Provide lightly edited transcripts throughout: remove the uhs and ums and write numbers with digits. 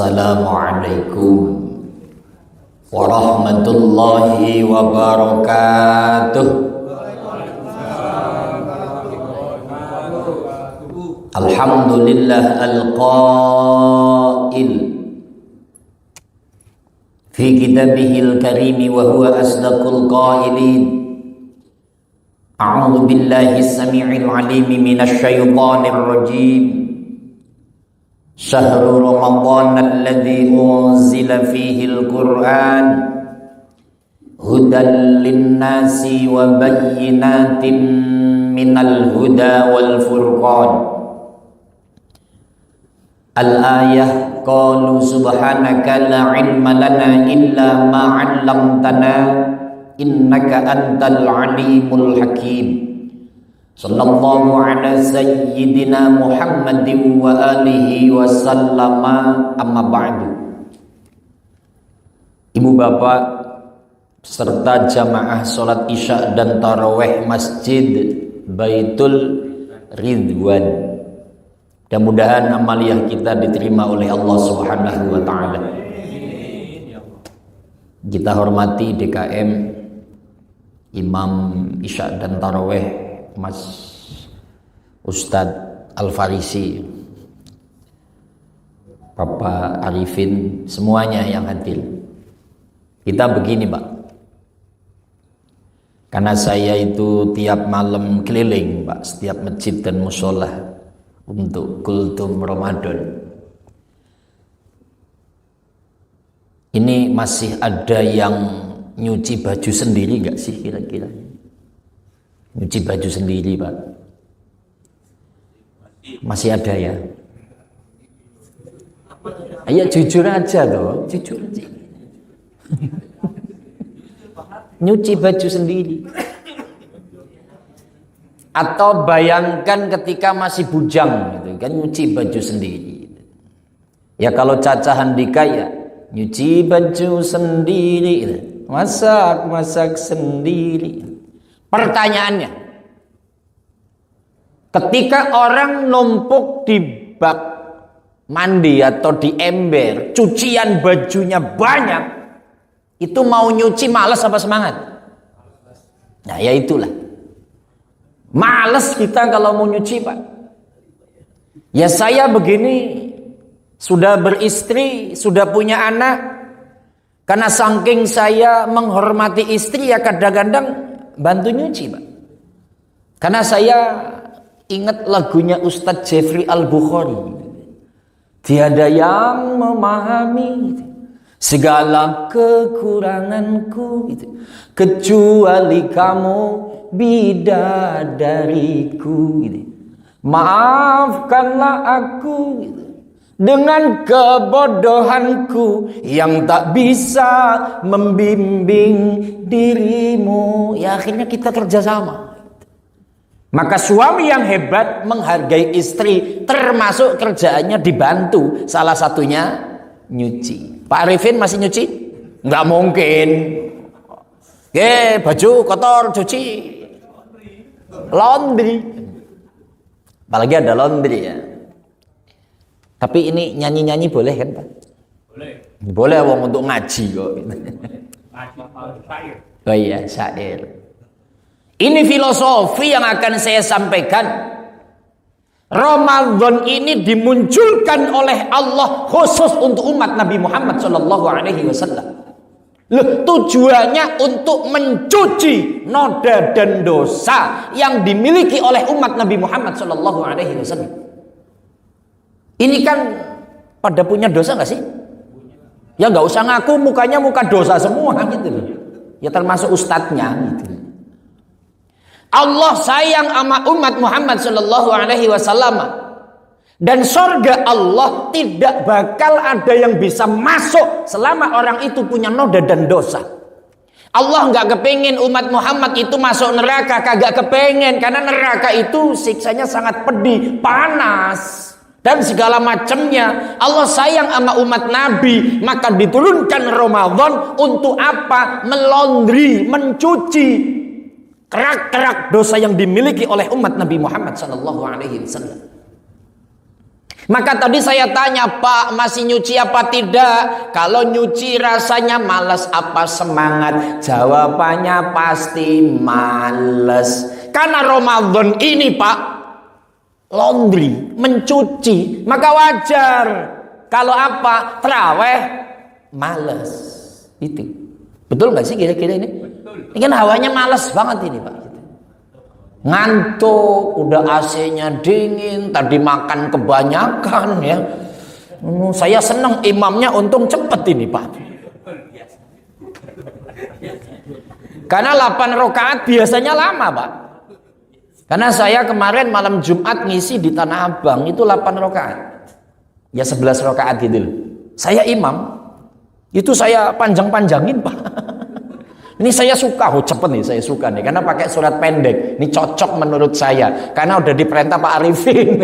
Assalamualaikum warahmatullahi wabarakatuh. Alhamdulillah al-qail fi kitabihil karimi wa huwa asdaqul qailin. A'udzu billahi as-sami'il 'alim minasy syaithanir rajim. Syahrul Ramadan alladzi unzila fihil Qur'an hudan linnasi wa bayyinatin minal huda wal furqan. Al-ayah qalu subhanaka la ilma lana illa ma 'allamtana innaka antal alimul hakim. Sallallahu ala sayyidina Muhammadin wa alihi wa sallama, amma ba'du. Ibu bapak serta jamaah salat isya dan tarawih Masjid Baitul Ridwan, mudah-mudahan amaliyah kita diterima oleh Allah Subhanahu wa taala. Kita hormati DKM Imam Isya dan Tarawih Mas Ustadz Al-Farisi, Bapak Arifin, semuanya yang hadir. Kita begini Pak, karena saya itu tiap malam keliling Pak, setiap masjid dan musola untuk kultum Ramadan. Ini masih ada yang nyuci baju sendiri nggak sih kira-kira? Nyuci baju sendiri Pak, masih ada ya? Ayo jujur aja loh, jujur aja. Nyuci baju sendiri. Atau bayangkan ketika masih bujang gitu kan, nyuci baju sendiri. Ya kalau Caca Handika ya nyuci baju sendiri, masak sendiri. Pertanyaannya, ketika orang numpuk di bak mandi atau di ember, cucian bajunya banyak, itu mau nyuci malas apa semangat? Nah ya itulah, malas kita kalau mau nyuci Pak. Ya saya begini, sudah beristri, sudah punya anak, karena saking saya menghormati istri ya kadang-kadang bantu nyuci Pak. Karena saya ingat lagunya Ustadz Jeffrey Al-Bukhari, tiada yang memahami segala kekuranganku kecuali kamu bidadariku. Maafkanlah aku dengan kebodohanku yang tak bisa membimbing dirimu. Ya akhirnya kita kerjasama. Maka suami yang hebat menghargai istri, termasuk kerjaannya dibantu, salah satunya nyuci. Pak Arifin masih nyuci? Nggak mungkin. Baju kotor cuci, laundry. Apalagi ada laundry ya. Tapi ini nyanyi-nyanyi boleh kan Pak? Boleh. Boleh wong untuk ngaji kok. Oh iya, syair. Ini filosofi yang akan saya sampaikan. Ramadan ini dimunculkan oleh Allah khusus untuk umat Nabi Muhammad SAW. Tujuannya untuk mencuci noda dan dosa yang dimiliki oleh umat Nabi Muhammad SAW. Ini kan pada punya dosa nggak sih? Ya nggak usah ngaku, mukanya muka dosa semua gitu loh. Ya termasuk ustadznya gitu. Allah sayang sama umat Muhammad SAW, dan surga Allah tidak bakal ada yang bisa masuk selama orang itu punya noda dan dosa. Allah nggak kepengin umat Muhammad itu masuk neraka, kagak kepengin, karena neraka itu siksanya sangat pedih, panas, dan segala macamnya. Allah sayang sama umat Nabi, maka diturunkan Ramadan untuk apa? Melondri, mencuci kerak-kerak dosa yang dimiliki oleh umat Nabi Muhammad SAW. Maka tadi saya tanya, Pak, masih nyuci apa tidak? Kalau nyuci rasanya malas apa semangat? Jawabannya pasti malas. Karena Ramadan ini, Pak, laundry, mencuci. Maka wajar kalau apa? Terawih malas. Itu. Betul nggak sih kira-kira ini? Ini kan hawanya malas banget ini, Pak. Ngantuk, udah AC-nya dingin, tadi makan kebanyakan ya. Saya senang imamnya untung cepet ini, Pak. Karena 8 rakaat biasanya lama, Pak. Karena saya kemarin malam Jumat ngisi di Tanah Abang itu 8 rakaat. Ya 11 rakaat gitu loh. Saya imam. Itu saya panjang-panjangin, Pak. Ini saya suka, cepet nih, saya suka nih, karena pakai surat pendek. Ini cocok menurut saya, karena udah diperintah Pak Arifin.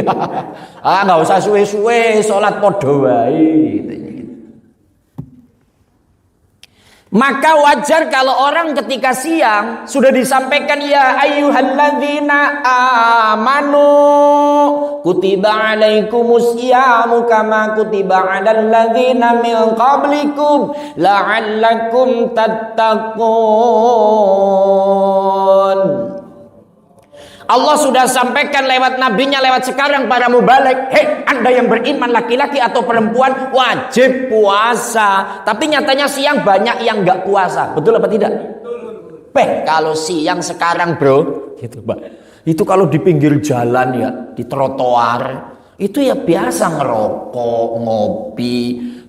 Nggak usah suwe-suwe, sholat podo wae. Maka wajar kalau orang ketika siang sudah disampaikan ya ayyuhalladzina amanu kutiba alaikumusyamu kama kutiba alal ladzina min qablikum la'allakum tattaqun. Allah sudah sampaikan lewat nabinya, lewat sekarang para mubalik. Hei, Anda yang beriman laki-laki atau perempuan wajib puasa. Tapi nyatanya siang banyak yang nggak puasa. Betul apa tidak? Kalau siang sekarang bro, gitu Pak. Itu kalau di pinggir jalan ya, di trotoar, itu ya biasa ngerokok, ngopi,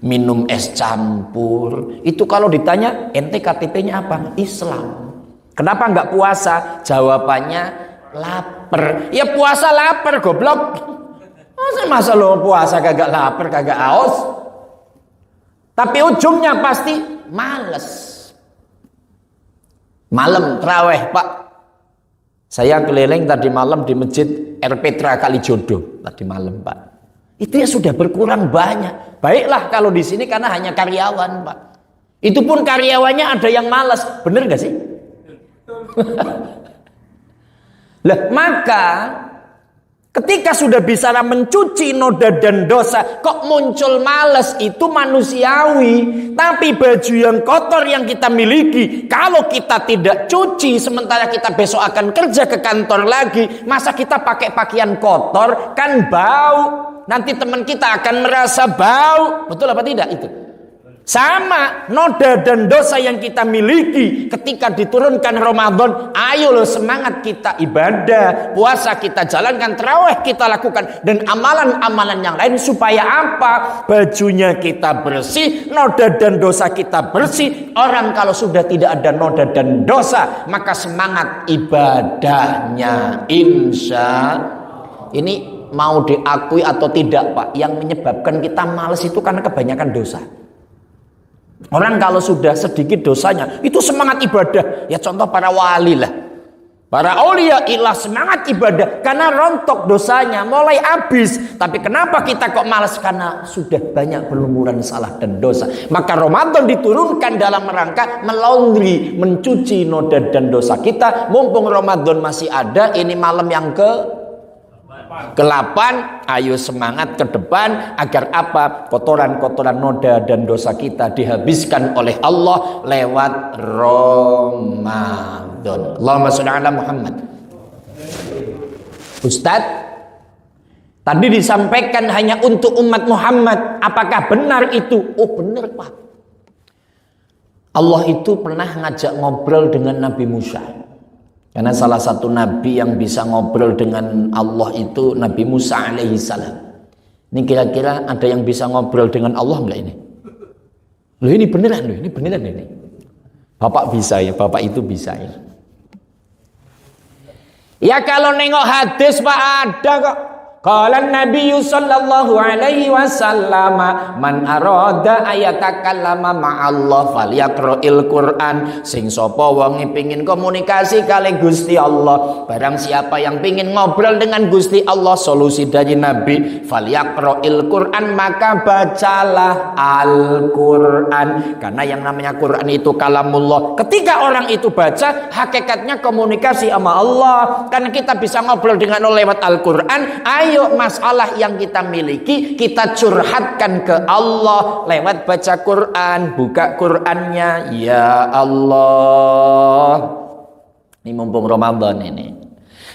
minum es campur. Itu kalau ditanya, ente KTP-nya apa? Islam. Kenapa nggak puasa? Jawabannya lapar. Ya puasa lapar goblok. Masa lo puasa kagak lapar, kagak haus. Tapi ujungnya pasti males. Malam terawih, Pak. Saya keliling tadi malam di masjid R. Petra Kalijodo tadi malam, Pak. Itu ya sudah berkurang banyak. Baiklah kalau di sini karena hanya karyawan, Pak. Itu pun karyawannya ada yang malas. Bener gak sih? Lah, maka ketika sudah bisa mencuci noda dan dosa, kok muncul malas, itu manusiawi. Tapi baju yang kotor yang kita miliki, kalau kita tidak cuci, sementara kita besok akan kerja ke kantor lagi, masa kita pakai pakaian kotor, kan bau. Nanti teman kita akan merasa bau. Betul apa tidak itu? Sama noda dan dosa yang kita miliki ketika diturunkan Ramadan. Ayo loh, semangat kita ibadah, puasa kita jalankan, tarawih kita lakukan, dan amalan-amalan yang lain. Supaya apa? Bajunya kita bersih, noda dan dosa kita bersih. Orang kalau sudah tidak ada noda dan dosa, maka semangat ibadahnya insya. Ini mau diakui atau tidak, Pak, yang menyebabkan kita malas itu karena kebanyakan dosa. Orang kalau sudah sedikit dosanya, itu semangat ibadah. Ya contoh para wali lah. Para aulia ilah semangat ibadah. Karena rontok dosanya, mulai habis. Tapi kenapa kita kok malas? Karena sudah banyak berlumuran salah dan dosa. Maka Ramadan diturunkan dalam rangka melaundry, mencuci noda dan dosa kita. Mumpung Ramadan masih ada, ini malam yang ke-8, ayo semangat ke depan agar apa? Kotoran-kotoran noda dan dosa kita dihabiskan oleh Allah lewat Ramadan. Allahumma sholli ala Muhammad. Ustadz, tadi disampaikan hanya untuk umat Muhammad. Apakah benar itu? Oh benar, Pak. Allah itu pernah ngajak ngobrol dengan Nabi Musa. Karena salah satu nabi yang bisa ngobrol dengan Allah itu Nabi Musa alaihi salam. Ini kira-kira ada yang bisa ngobrol dengan Allah enggak ini? Loh ini beneran loh, ini beneran ini. Bapak bisa ya, Bapak itu bisa ya. Ya kalau nengok hadis Pak ada kok. Qala Nabi sallallahu alaihi wasallam, man arada ayatakallama ma'allah falyaqra'il Qur'an. Sing sapa wong pengin komunikasi kali Gusti Allah, barang siapa yang pengin ngobrol dengan Gusti Allah, solusi dari Nabi, falyaqra'il Qur'an, maka bacalah Al-Qur'an. Karena yang namanya Qur'an itu kalamullah. Ketika orang itu baca, hakikatnya komunikasi sama Allah. Karena kita bisa ngobrol dengan Allah lewat Al-Qur'an. Ayo masalah yang kita miliki kita curhatkan ke Allah lewat baca Quran. Buka Qurannya, ya Allah. Ini mumpung Ramadan ini.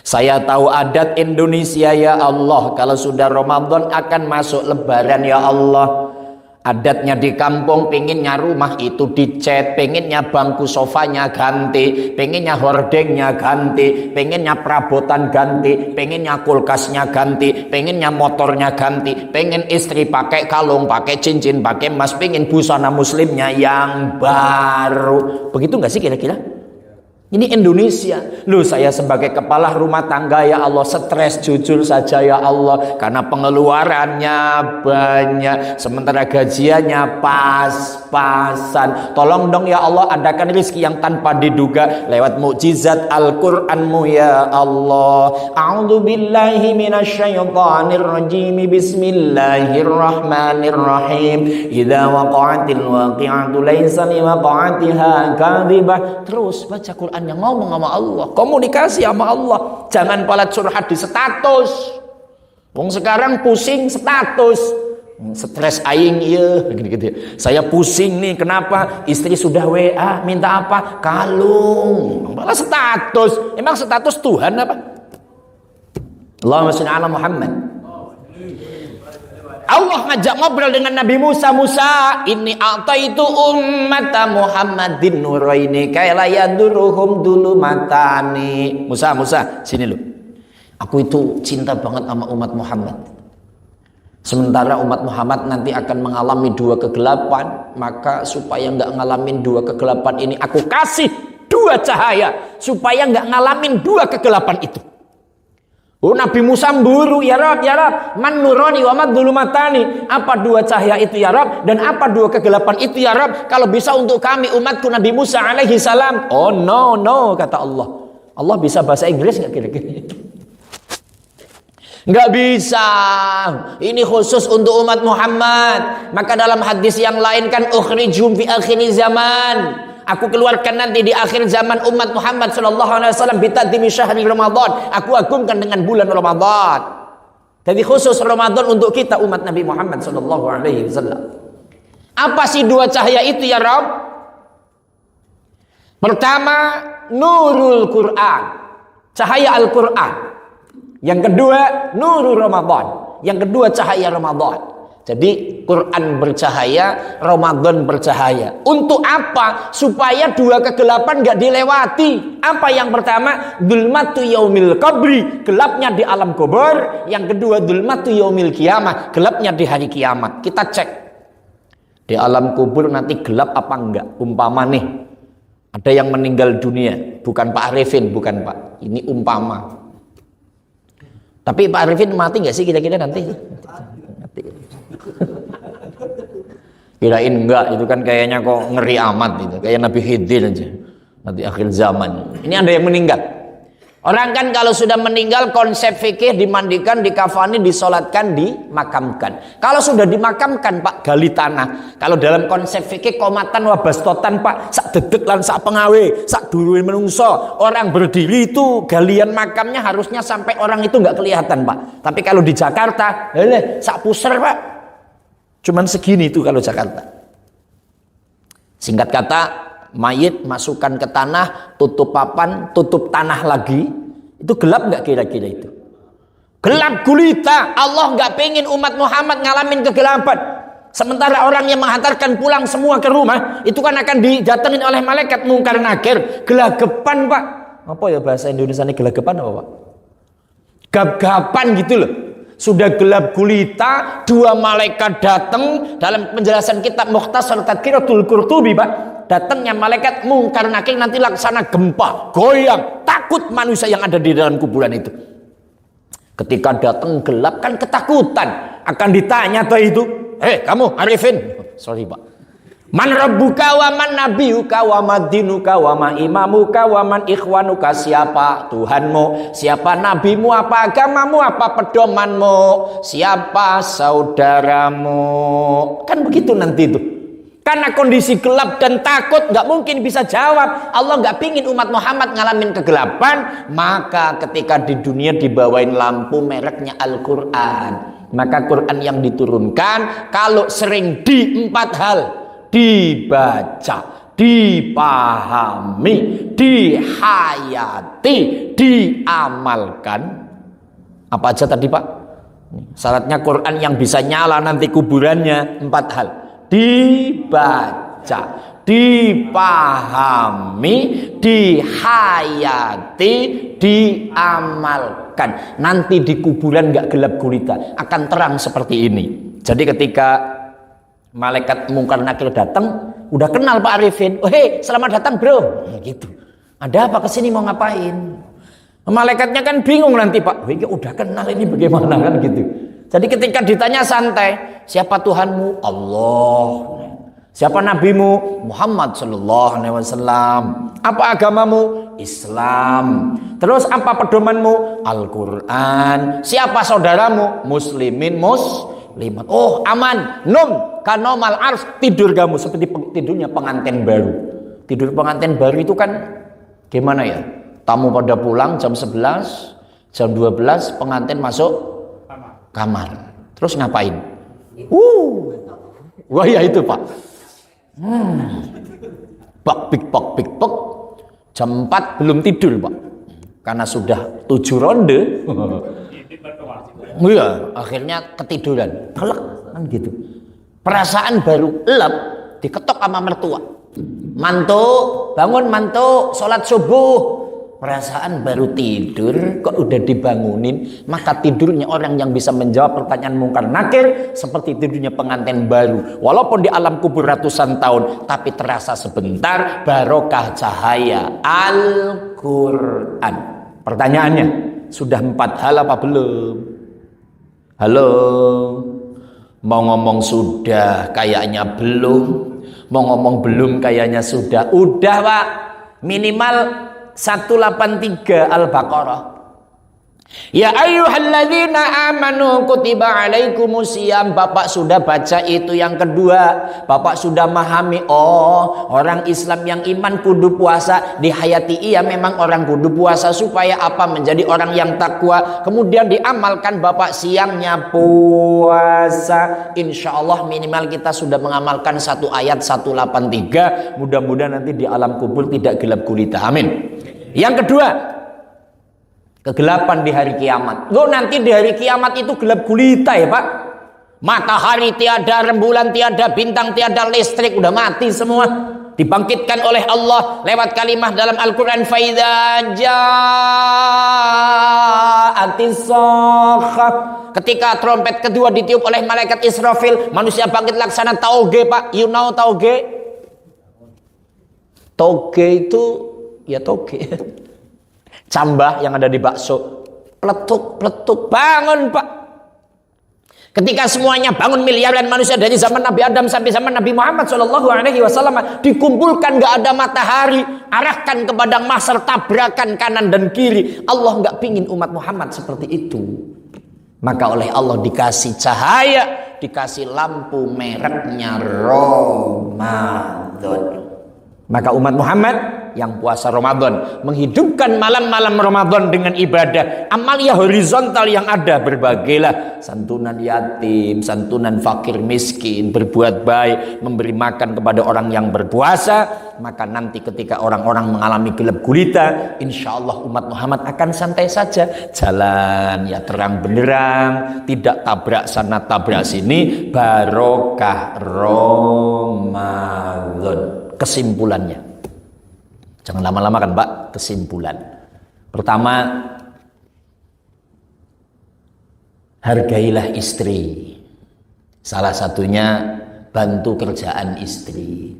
Saya tahu adat Indonesia ya Allah. Kalau sudah Ramadan akan masuk Lebaran ya Allah. Adatnya di kampung pengennya rumah itu dicat, pengennya bangku sofanya ganti, pengennya hordengnya ganti, pengennya perabotan ganti, pengennya kulkasnya ganti, pengennya motornya ganti, pengen istri pakai kalung, pakai cincin, pakai emas, pengen busana muslimnya yang baru. Begitu nggak sih kira-kira? Ini Indonesia. Loh, saya sebagai kepala rumah tangga ya Allah stres jujur saja ya Allah, karena pengeluarannya banyak sementara gajiannya pas-pasan. Tolong dong ya Allah, adakan rezeki yang tanpa diduga lewat mukjizat Al-Qur'anmu ya Allah. A'udzu billahi minasyaitonir rajim. Bismillahirrahmanirrahim. Idza waqa'atil waqi'atu laisa liwaqa'atiha kadhibah. Terus baca Quran yang ngomong sama Allah, komunikasi sama Allah. Jangan pala curhat di status. Wong sekarang pusing status, stres aing iya gitu. Saya pusing nih, kenapa? Istri sudah WA minta apa? Kalung. Malah status. Emang status Tuhan apa? Allahumma shalli ala Muhammad. Allah ngajak ngobrol dengan Nabi Musa. Musa, ini ataitu ummata Muhammadin nuraini kaila yaduruhum dulu matani. Musa, sini lu. Aku itu cinta banget sama umat Muhammad. Sementara umat Muhammad nanti akan mengalami dua kegelapan, maka supaya nggak ngalamin dua kegelapan ini, aku kasih dua cahaya supaya nggak ngalamin dua kegelapan itu. Oh, Nabi Musa mburu, ya Rab, man nurani wa mad dulumatani. Apa dua cahaya itu ya Rab, dan apa dua kegelapan itu ya Rab? Kalau bisa untuk kami umatku Nabi Musa alaihi salam. Oh no, kata Allah. Allah bisa bahasa Inggris nggak kira-kira? Nggak bisa. Ini khusus untuk umat Muhammad. Maka dalam hadis yang lain kan ukhrijum fi akhir zaman. Aku keluarkan nanti di akhir zaman umat Muhammad sallallahu alaihi wasallam bitadimi syahri Ramadan. Aku agungkan dengan bulan Ramadan. Jadi khusus Ramadan untuk kita umat Nabi Muhammad sallallahu alaihi wasallam. Apa sih dua cahaya itu ya Rabb? Pertama, nurul Quran, cahaya Al-Quran. Yang kedua, nurul Ramadan. Yang kedua, cahaya Ramadan. Jadi Quran bercahaya, Ramadan bercahaya. Untuk apa? Supaya dua kegelapan gak dilewati. Apa yang pertama? Dzulmatu yaumil qabri, gelapnya di alam kubur. Yang kedua, dzulmatu yaumil qiyamah, gelapnya di hari kiamat. Kita cek di alam kubur nanti gelap apa enggak. Umpama nih, ada yang meninggal dunia, bukan Pak Arifin, bukan Pak. Ini umpama. Tapi Pak Arifin mati nggak sih kira-kira nanti? Mati. Kirain enggak, itu kan kayaknya kok ngeri amat itu, kayak Nabi Khidir aja. Nanti akhir zaman. Ini ada yang meninggal. Orang kan kalau sudah meninggal konsep fikih dimandikan, dikafani, disolatkan, dimakamkan. Kalau sudah dimakamkan Pak, gali tanah. Kalau dalam konsep fikih komatan wabastotan Pak, sak dedek lan sak pengawe, sak duwe menungso. Orang berdiri itu galian makamnya harusnya sampai orang itu nggak kelihatan Pak. Tapi kalau di Jakarta, sak puser Pak. Cuman segini itu kalau Jakarta. Singkat kata, mayit masukkan ke tanah, tutup papan, tutup tanah lagi. Itu gelap nggak kira-kira itu? Gelap gulita. Allah nggak pengen umat Muhammad ngalamin kegelapan. Sementara orang yang menghantarkan pulang semua ke rumah, itu kan akan didatengin oleh malaikat mungkar nakir. Gelagapan Pak. Apa ya bahasa Indonesia ini gelagapan apa Pak? Gap-gapan gitu loh. Sudah gelap gulita, dua malaikat datang. Dalam penjelasan kitab Mukhtasar Tadhkiratul Qurtubi Pak, datangnya malaikat mungkar nakir nanti laksana gempa, goyang, takut manusia yang ada di dalam kuburan itu. Ketika datang gelap kan ketakutan, akan ditanya tuh itu, kamu Arifin, sorry Pak, man rabbuka wa man nabiyuka wa madinuka wa ma imamuka wa man ikhwanuka, siapa Tuhanmu, siapa nabimu, apa agamamu, apa pedomanmu, siapa saudaramu. Kan begitu nanti itu. Karena kondisi gelap dan takut nggak mungkin bisa jawab. Allah nggak pingin umat Muhammad ngalamin kegelapan. Maka ketika di dunia dibawain lampu mereknya Al-Quran, maka Quran yang diturunkan kalau sering di 4 hal: dibaca, dipahami, dihayati, diamalkan. Apa aja tadi Pak? Syaratnya Quran yang bisa nyala nanti kuburannya 4 hal: dibaca, dipahami, dihayati, diamalkan. Nanti di kuburan gak gelap gulita, akan terang seperti ini. Jadi ketika malaikat Mungkar Nakir datang, udah kenal Pak Arifin. Oh hei, selamat datang bro. Gitu. Ada apa kesini, mau ngapain? Malaikatnya kan bingung nanti Pak. Wih, udah kenal ini bagaimana kan gitu. Jadi ketika ditanya santai, siapa Tuhanmu? Allah. Siapa nabimu? Muhammad sallallahu alaihi wasallam. Apa agamamu? Islam. Terus apa pedomanmu? Al-Qur'an. Siapa saudaramu? Muslimin, muslimat. Oh, aman. Num kanomal ars, tidur kamu seperti tidurnya pengantin baru. Tidur pengantin baru itu kan gimana ya? Tamu pada pulang jam 11, jam 12 pengantin masuk kamar. Terus ngapain? Wah ya itu Pak. Pok pik pok. Jam 4 belum tidur Pak. Karena sudah 7 ronde. Iya, akhirnya ketiduran. Telek kan gitu. Perasaan baru elap diketok sama mertua. Mantu, bangun mantu, sholat subuh. Perasaan baru tidur kok udah dibangunin. Maka tidurnya orang yang bisa menjawab pertanyaan Mungkar Nakir seperti tidurnya pengantin baru. Walaupun di alam kubur ratusan tahun, tapi terasa sebentar barokah cahaya Al-Quran. Pertanyaannya, sudah 4 hal apa belum? Halo? Mau ngomong sudah kayaknya belum. Mau ngomong belum kayaknya sudah. Udah Pak, minimal 183 Al-Baqarah. Ya ayyuhalladzina amanu kutiba alaikumusiyam. Bapak sudah baca itu yang kedua. Bapak sudah memahami, oh orang Islam yang iman kudu puasa. Dihayati iya memang orang kudu puasa supaya apa? Menjadi orang yang takwa. Kemudian diamalkan Bapak siangnya puasa. Insya Allah minimal kita sudah mengamalkan 1 ayat 183. Mudah-mudahan nanti di alam kubur tidak gelap gulita. Amin. Yang kedua, kegelapan di hari kiamat. Loh, nanti di hari kiamat itu gelap gulita ya Pak. Matahari tiada, rembulan tiada, bintang tiada, listrik udah mati semua. Dibangkitkan oleh Allah lewat kalimah dalam Al-Quran. Faidza ja'atis sakhah. Ketika trompet kedua ditiup oleh malaikat Israfil, manusia bangkit laksana tauge Pak. You know tauge? Tauge itu ya toge. Cambah yang ada di bakso. Peletuk, bangun Pak. Ketika semuanya bangun, miliaran manusia dari zaman Nabi Adam sampai zaman Nabi Muhammad SAW dikumpulkan, gak ada matahari, arahkan ke padang mahsyar, tabrakan kanan dan kiri. Allah gak pingin umat Muhammad seperti itu. Maka oleh Allah dikasih cahaya, dikasih lampu mereknya Ramadan. Maka umat Muhammad yang puasa Ramadan menghidupkan malam-malam Ramadan dengan ibadah. Amalia horizontal yang ada berbagailah. Santunan yatim, santunan fakir miskin, berbuat baik, memberi makan kepada orang yang berpuasa. Maka nanti ketika orang-orang mengalami gelap gulita, insya Allah umat Muhammad akan santai saja. Jalan ya terang benderang, tidak tabrak sana tabrak sini. Barokah Ramadan. Kesimpulannya, jangan lama-lama kan Pak. Kesimpulan pertama, hargailah istri. Salah satunya bantu kerjaan istri.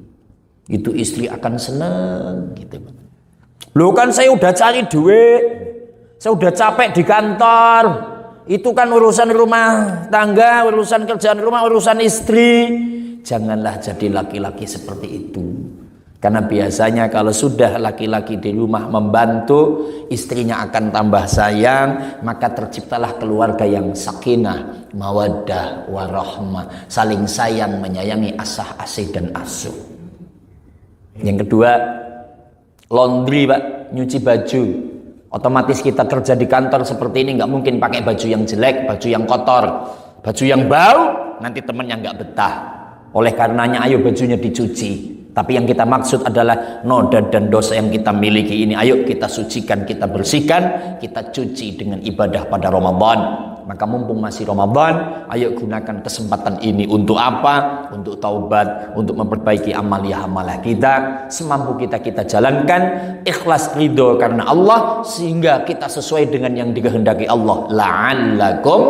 Itu istri akan senang gitu. Loh kan saya udah cari duit, saya udah capek di kantor. Itu kan urusan rumah tangga, urusan kerjaan rumah, urusan istri. Janganlah jadi laki-laki seperti itu. Karena biasanya kalau sudah laki-laki di rumah membantu, istrinya akan tambah sayang, maka terciptalah keluarga yang sakinah, mawaddah, warahmah, saling sayang, menyayangi, asah, asih, dan asuh. Yang kedua, laundry Pak, nyuci baju. Otomatis kita kerja di kantor seperti ini nggak mungkin pakai baju yang jelek, baju yang kotor, baju yang bau, nanti temennya nggak betah. Oleh karenanya ayo bajunya dicuci. Tapi yang kita maksud adalah noda dan dosa yang kita miliki ini, ayo kita sucikan, kita bersihkan, kita cuci dengan ibadah pada Ramadan. Maka mumpung masih Ramadan, ayo gunakan kesempatan ini untuk apa? Untuk taubat, untuk memperbaiki amalia-amalia kita. Semampu kita jalankan, ikhlas ridho karena Allah, sehingga kita sesuai dengan yang dikehendaki Allah. La'allakum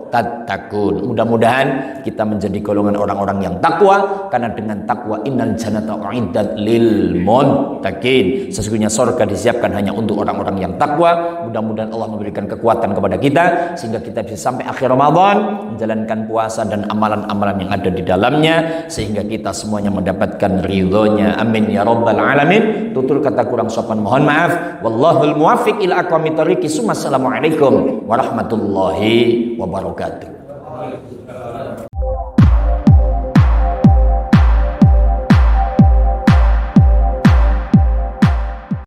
tattaqun. Mudah-mudahan kita menjadi golongan orang-orang yang takwa, karena dengan takwa innal jannata uiddat lil muttaqin. Sesungguhnya surga disiapkan hanya untuk orang-orang yang takwa. Mudah-mudahan Allah memberikan kekuatan kepada kita sehingga kita bisa sampai akhir Ramadan menjalankan puasa dan amalan-amalan yang ada di dalamnya, sehingga kita semuanya mendapatkan ridhonya. Amin ya rabbal alamin. Tutur kata kurang sopan mohon maaf. Wallahul muwaffiq ila aqwamit thoriq. Assalamualaikum warahmatullahi wabarakatuh.